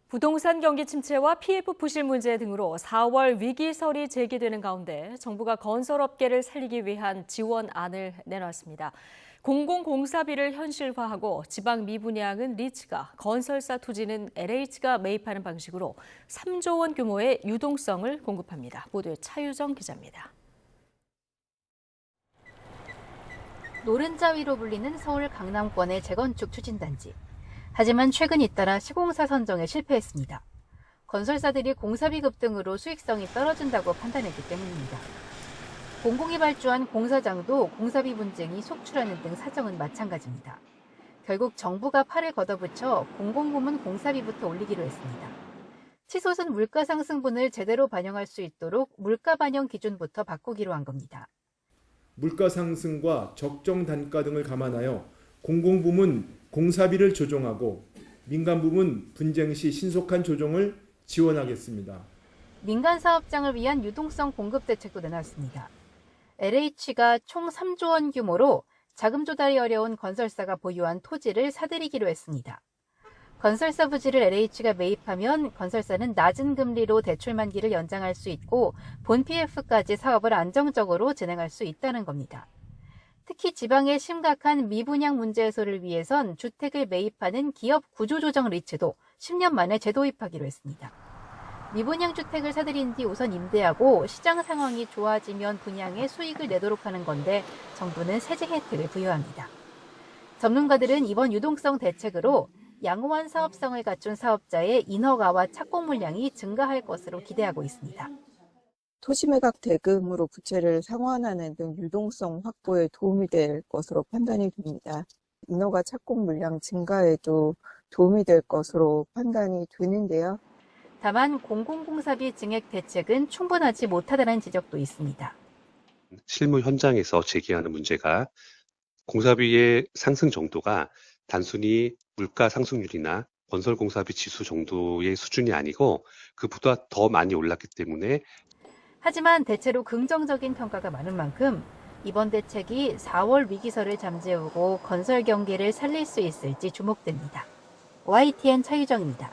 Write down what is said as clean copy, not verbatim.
부동산 경기 침체와 PF 부실 문제 등으로 4월 위기설이 제기되는 가운데 정부가 건설업계를 살리기 위한 지원안을 내놨습니다. 공공공사비를 현실화하고 지방 미분양은 리츠가, 건설사 토지는 LH가 매입하는 방식으로 3조 원 규모의 유동성을 공급합니다. 보도에 차유정 기자입니다. 노른자위로 불리는 서울 강남권의 재건축 추진단지. 하지만 최근 잇따라 시공사 선정에 실패했습니다. 건설사들이 공사비 급등으로 수익성이 떨어진다고 판단했기 때문입니다. 공공이 발주한 공사장도 공사비 분쟁이 속출하는 등 사정은 마찬가지입니다. 결국 정부가 팔을 걷어붙여 공공부문 공사비부터 올리기로 했습니다. 치솟은 물가 상승분을 제대로 반영할 수 있도록 물가 반영 기준부터 바꾸기로 한 겁니다. 물가 상승과 적정 단가 등을 감안하여 공공부문 공사비를 조정하고 민간부문 분쟁 시 신속한 조정을 지원하겠습니다. 민간 사업장을 위한 유동성 공급 대책도 내놨습니다. LH가 총 3조 원 규모로 자금 조달이 어려운 건설사가 보유한 토지를 사들이기로 했습니다. 건설사 부지를 LH가 매입하면 건설사는 낮은 금리로 대출 만기를 연장할 수 있고 본 PF까지 사업을 안정적으로 진행할 수 있다는 겁니다. 특히 지방의 심각한 미분양 문제 해소를 위해선 주택을 매입하는 기업 구조조정 리츠도 10년 만에 재도입하기로 했습니다. 미분양 주택을 사들인 뒤 우선 임대하고 시장 상황이 좋아지면 분양에 수익을 내도록 하는 건데 정부는 세제 혜택을 부여합니다. 전문가들은 이번 유동성 대책으로 양호한 사업성을 갖춘 사업자의 인허가와 착공 물량이 증가할 것으로 기대하고 있습니다. 토지매각 대금으로 부채를 상환하는 등 유동성 확보에 도움이 될 것으로 판단이 됩니다. 인허가 착공 물량 증가에도 도움이 될 것으로 판단이 되는데요. 다만 공공공사비 증액 대책은 충분하지 못하다는 지적도 있습니다. 실무 현장에서 제기하는 문제가 공사비의 상승 정도가 단순히 물가 상승률이나 건설공사비 지수 정도의 수준이 아니고 그보다 더 많이 올랐기 때문에 하지만 대체로 긍정적인 평가가 많은 만큼 이번 대책이 4월 위기설을 잠재우고 건설 경기를 살릴 수 있을지 주목됩니다. YTN 차유정입니다.